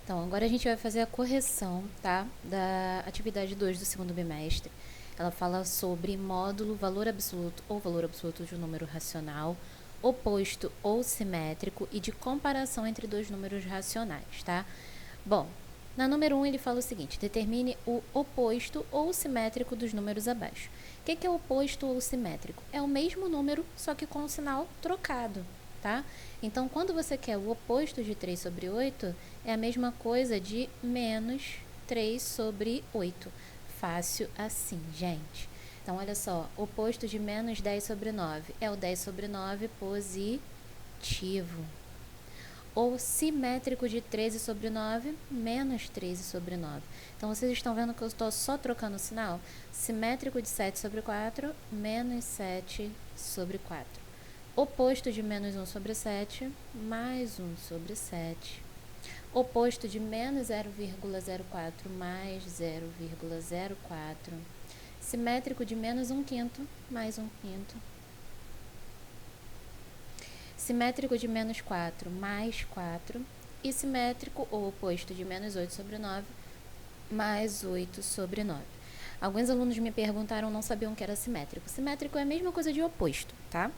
Então, agora a gente vai fazer a correção, tá? Da atividade 2 do segundo bimestre. Ela fala sobre módulo, valor absoluto ou valor absoluto de um número racional, oposto ou simétrico e de comparação entre dois números racionais, tá? Bom, na número 1 ele fala o seguinte: determine o oposto ou simétrico dos números abaixo. O que é oposto ou simétrico? É o mesmo número, só que com o sinal trocado, tá? Então, quando você quer o oposto de 3 sobre 8, é a mesma coisa de menos 3 sobre 8. Fácil assim, gente. Então, olha só, oposto de menos 10 sobre 9 é o 10 sobre 9 positivo. Ou simétrico de 13 sobre 9, menos 13 sobre 9. Então, vocês estão vendo que eu estou só trocando o sinal? Simétrico de 7 sobre 4, menos 7 sobre 4. Oposto de menos 1 sobre 7, mais 1 sobre 7. Oposto de menos 0,04, mais 0,04. Simétrico de menos 1 quinto, mais 1 quinto. Simétrico de menos 4, mais 4. E simétrico ou oposto de menos 8 sobre 9, mais 8 sobre 9. Alguns alunos me perguntaram, não sabiam o que era simétrico. Simétrico é a mesma coisa de oposto, tá?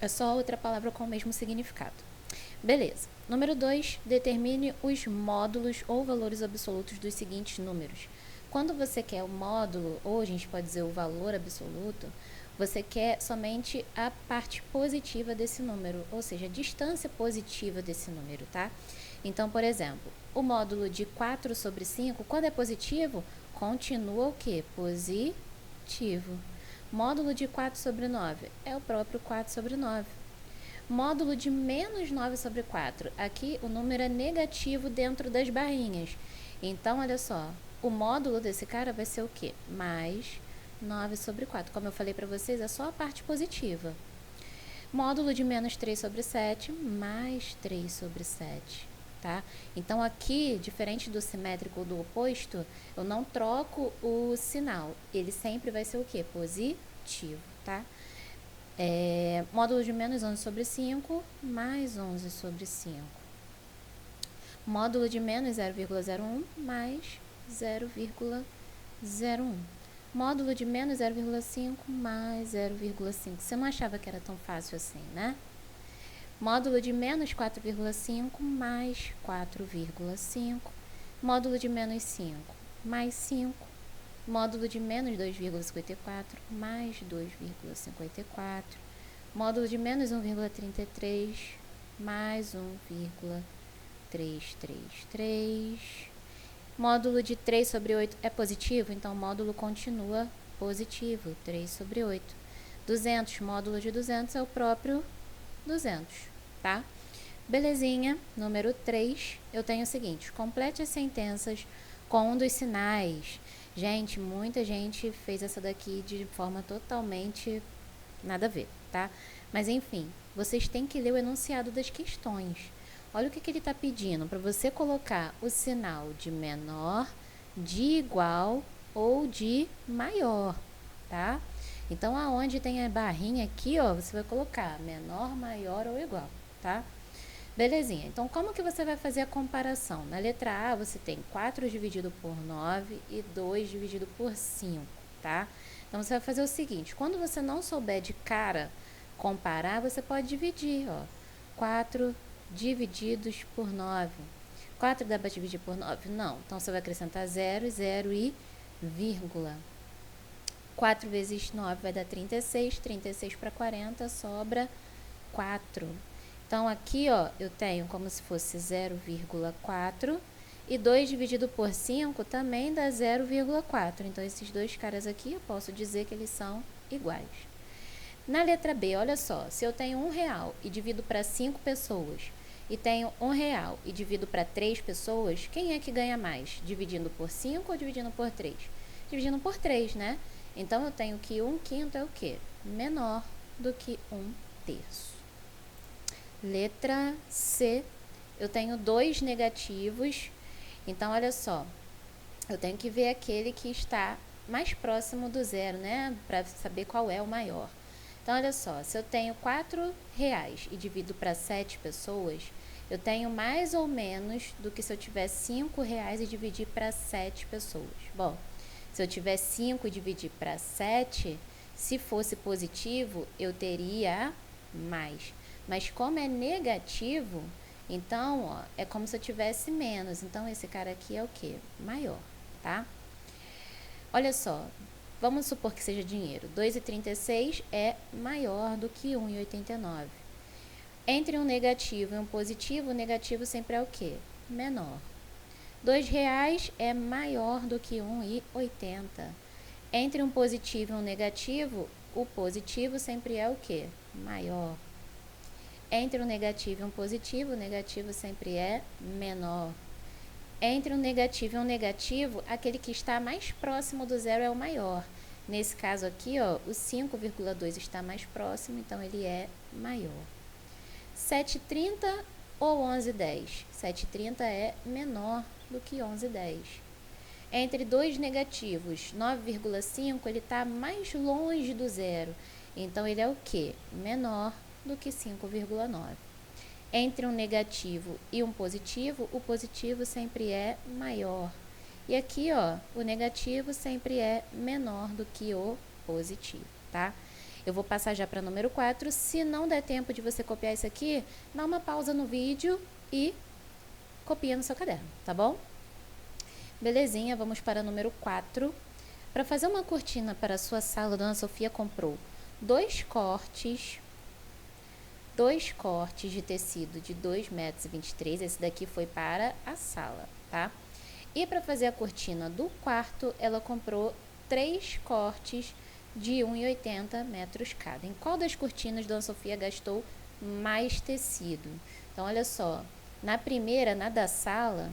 É só outra palavra com o mesmo significado. Beleza. Número 2, determine os módulos ou valores absolutos dos seguintes números. Quando você quer o módulo, ou a gente pode dizer o valor absoluto, você quer somente a parte positiva desse número, ou seja, a distância positiva desse número, tá? Então, por exemplo, o módulo de 4 sobre 5, quando é positivo, continua o quê? Positivo. Módulo de 4 sobre 9 é o próprio 4 sobre 9. Módulo de menos 9 sobre 4. Aqui o número é negativo dentro das barrinhas. Então, olha só, o módulo desse cara vai ser o quê? Mais 9 sobre 4. Como eu falei para vocês, é só a parte positiva. Módulo de menos 3 sobre 7, mais 3 sobre 7. Tá? Então, aqui, diferente do simétrico ou do oposto, eu não troco o sinal. Ele sempre vai ser o quê? Positivo, tá? Módulo de menos 11 sobre 5, mais 11 sobre 5. Módulo de menos 0,01, mais 0,01. Módulo de menos 0,5, mais 0,5. Você não achava que era tão fácil assim, né? Módulo de menos 4,5, mais 4,5. Módulo de menos 5, mais 5. Módulo de menos 2,54, mais 2,54. Módulo de menos 1,33, mais 1,333. Módulo de 3 sobre 8 é positivo, então o módulo continua positivo, 3 sobre 8. 200, módulo de 200 é o próprio 200, tá? Belezinha, número 3, eu tenho o seguinte: complete as sentenças com um dos sinais. Gente, muita gente fez essa daqui de forma totalmente nada a ver, tá? Mas enfim, vocês têm que ler o enunciado das questões. Olha o que ele está pedindo, para você colocar o sinal de menor, de igual ou de maior, tá? Então, aonde tem a barrinha aqui, ó, você vai colocar menor, maior ou igual, tá? Belezinha, então como que você vai fazer a comparação? Na letra A você tem 4 dividido por 9 e 2 dividido por 5, tá? Então você vai fazer o seguinte: quando você não souber de cara comparar, você pode dividir, ó. 4 divididos por 9. 4 dá para dividir por 9? Não. Então você vai acrescentar 0, 0 e vírgula. 4 vezes 9 vai dar 36, 36 para 40 sobra 4. Então, aqui, ó, eu tenho como se fosse 0,4 e 2 dividido por 5 também dá 0,4. Então, esses dois caras aqui, eu posso dizer que eles são iguais. Na letra B, olha só, se eu tenho R$1 e divido para 5 pessoas e tenho R$1 e divido para 3 pessoas, quem é que ganha mais? Dividindo por 5 ou dividindo por 3? Dividindo por 3, né? Então, eu tenho que 1/5 é o quê? Menor do que 1/3. Letra C, eu tenho 2 negativos, então olha só, eu tenho que ver aquele que está mais próximo do zero, né, para saber qual é o maior. Então olha só, se eu tenho R$4 e divido para 7 pessoas, eu tenho mais ou menos do que se eu tiver 5 reais e dividir para 7 pessoas. Bom, se eu tiver 5 e dividir para 7, se fosse positivo, eu teria mais. Mas como é negativo, então, ó, é como se eu tivesse menos. Então, esse cara aqui é o quê? Maior, tá? Olha só, vamos supor que seja dinheiro. 2,36 é maior do que 1,89. Entre um negativo e um positivo, o negativo sempre é o quê? Menor. R$2 é maior do que 1,80. Entre um positivo e um negativo, o positivo sempre é o quê? Maior. Entre um negativo e um positivo, o negativo sempre é menor. Entre um negativo e um negativo, aquele que está mais próximo do zero é o maior. Nesse caso aqui, ó, o 5,2 está mais próximo, então ele é maior. 7,30 ou 11,10? 7,30 é menor do que 11,10. Entre dois negativos, 9,5, ele está mais longe do zero. Então, ele é o quê? Menor do que 5,9. Entre um negativo e um positivo, o positivo sempre é maior. E aqui, ó, o negativo sempre é menor do que o positivo, tá? Eu vou passar já para número 4. Se não der tempo de você copiar isso aqui, dá uma pausa no vídeo e copia no seu caderno, tá bom? Belezinha, vamos para número 4. Para fazer uma cortina para a sua sala, a Dona Sofia comprou dois cortes de tecido de 2,23 m. Esse daqui foi para a sala, tá? E para fazer a cortina do quarto, ela comprou 3 cortes de 1,80 metros cada. Em qual das cortinas Dona Sofia gastou mais tecido? Então, olha só, na primeira, na da sala,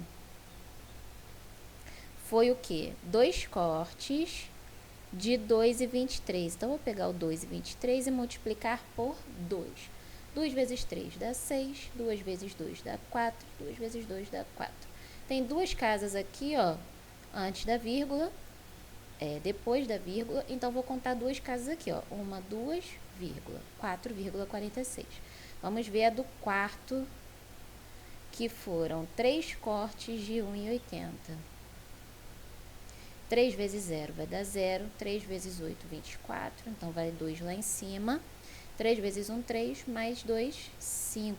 foi o quê? 2 cortes de 2,23. Então, vou pegar o 2,23 e multiplicar por 2. 2 vezes 3 dá 6, 2 vezes 2 dá 4, 2 vezes 2 dá 4. Tem duas casas aqui, ó, antes da vírgula, depois da vírgula, então vou contar duas casas aqui, ó, 1, 2, vírgula, 4,46. Vamos ver a do quarto, que foram 3 cortes de 1,80. 3 vezes 0 vai dar 0, 3 vezes 8, 24, então vai 2 lá em cima. 3 vezes 1, 3, mais 2, 5.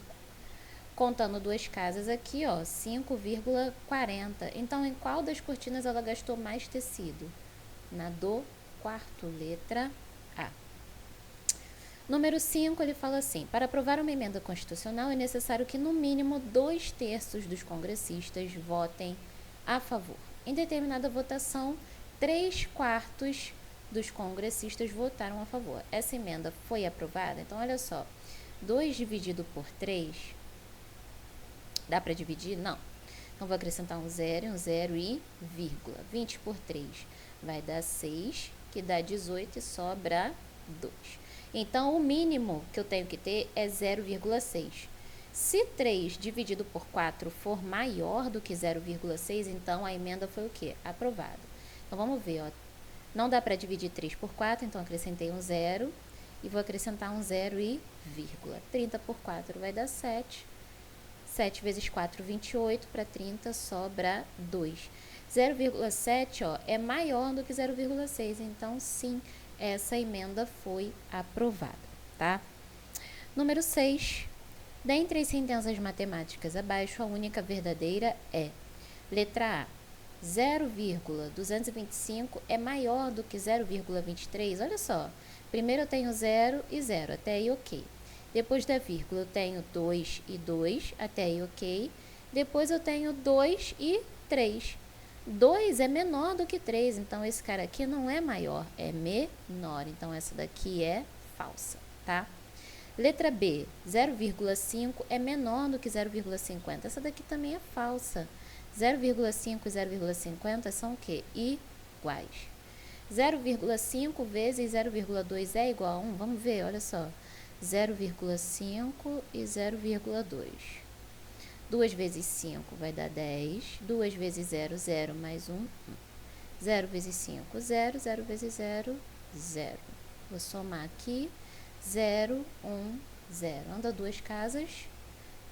Contando duas casas aqui, ó, 5,40. Então, em qual das cortinas ela gastou mais tecido? Na do quarto, letra A. Número 5, ele fala assim: para aprovar uma emenda constitucional é necessário que, no mínimo, 2/3 dos congressistas votem a favor. Em determinada votação, 3/4 dos congressistas votaram a favor. Essa emenda foi aprovada? Então, olha só, 2 dividido por 3, dá para dividir? Não. Então, vou acrescentar um 0 e vírgula. 20 por 3 vai dar 6, que dá 18 e sobra 2. Então, o mínimo que eu tenho que ter é 0,6. Se 3 dividido por 4 for maior do que 0,6, então a emenda foi o quê? Aprovada. Então, vamos ver, ó. Não dá para dividir 3 por 4, então acrescentei um 0 e vou acrescentar um 0 e vírgula. 30 por 4 vai dar 7. 7 vezes 4, 28. Para 30 sobra 2. 0,7, ó, é maior do que 0,6, então sim, essa emenda foi aprovada, tá? Número 6. Dentre as sentenças matemáticas abaixo, a única verdadeira é: letra A, 0,225 é maior do que 0,23. Olha só, primeiro eu tenho 0 e 0, até aí ok. Depois da vírgula eu tenho 2 e 2, até aí ok. Depois eu tenho 2 e 3. 2 é menor do que 3, então esse cara aqui não é maior, é menor. Então essa daqui é falsa, tá? Letra B, 0,5 é menor do que 0,50. Essa daqui também é falsa. 0,5 e 0,50 são o quê? Iguais. 0,5 vezes 0,2 é igual a 1? Vamos ver, olha só. 0,5 e 0,2. 2 vezes 5 vai dar 10. 2 vezes 0, 0 mais 1, 1. 0 vezes 5, 0. 0 vezes 0, 0. Vou somar aqui. 0, 1, 0. Anda duas casas,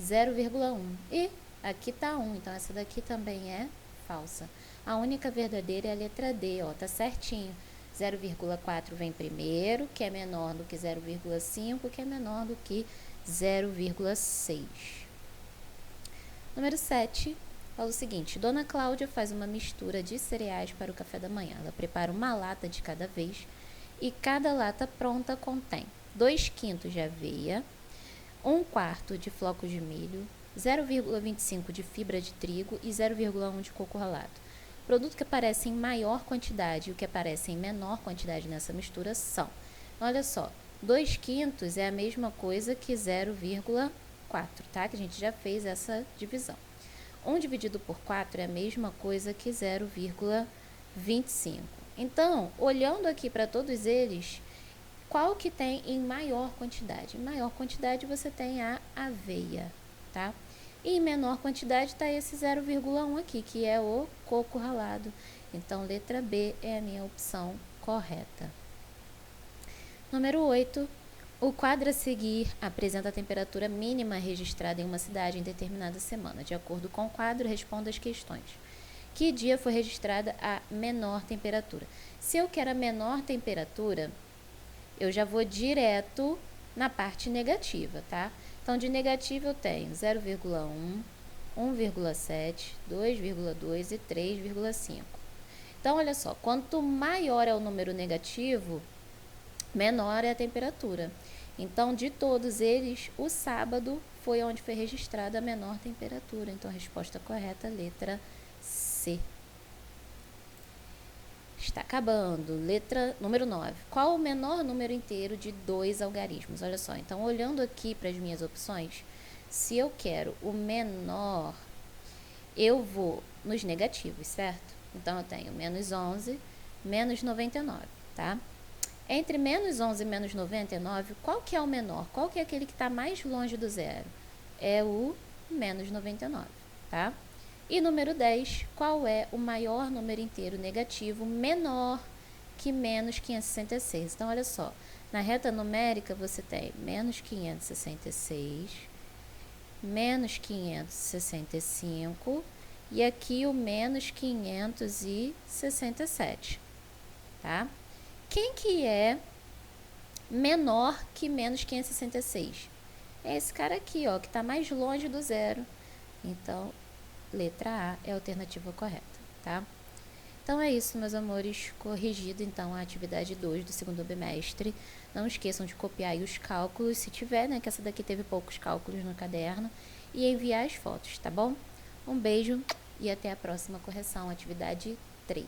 0,1. E aqui tá 1, então essa daqui também é falsa. A única verdadeira é a letra D, ó, tá certinho. 0,4 vem primeiro, que é menor do que 0,5, que é menor do que 0,6. Número 7, fala o seguinte: Dona Cláudia faz uma mistura de cereais para o café da manhã. Ela prepara uma lata de cada vez e cada lata pronta contém 2/5 de aveia, 1/4 de flocos de milho, 0,25 de fibra de trigo e 0,1 de coco ralado. O produto que aparece em maior quantidade e o que aparece em menor quantidade nessa mistura são, olha só, 2/5 é a mesma coisa que 0,4, tá? Que a gente já fez essa divisão. 1 dividido por 4 é a mesma coisa que 0,25. Então, olhando aqui para todos eles, qual que tem em maior quantidade? Em maior quantidade você tem a aveia, tá? E em menor quantidade está esse 0,1 aqui, que é o coco ralado. Então, letra B é a minha opção correta. Número 8. O quadro a seguir apresenta a temperatura mínima registrada em uma cidade em determinada semana. De acordo com o quadro, responda as questões. Que dia foi registrada a menor temperatura? Se eu quero a menor temperatura, eu já vou direto na parte negativa, tá? Então, de negativo eu tenho 0,1, 1,7, 2,2 e 3,5. Então, olha só, quanto maior é o número negativo, menor é a temperatura. Então, de todos eles, o sábado foi onde foi registrada a menor temperatura. Então, a resposta correta, letra C. Está acabando. Letra número 9. Qual o menor número inteiro de 2 algarismos? Olha só, então olhando aqui para as minhas opções, se eu quero o menor, eu vou nos negativos, certo? Então eu tenho menos 11, menos 99, tá? Entre menos 11 e menos 99, qual que é o menor? Qual que é aquele que está mais longe do zero? É o menos 99, tá? E número 10, qual é o maior número inteiro negativo menor que menos 566? Então, olha só, na reta numérica você tem menos 566, menos 565 e aqui o menos 567, tá? Quem que é menor que menos 566? É esse cara aqui, ó, que está mais longe do zero. Então, letra A é a alternativa correta, tá? Então é isso, meus amores, corrigido então a atividade 2 do segundo bimestre. Não esqueçam de copiar aí os cálculos, se tiver, né, que essa daqui teve poucos cálculos no caderno, e enviar as fotos, tá bom? Um beijo e até a próxima correção, atividade 3.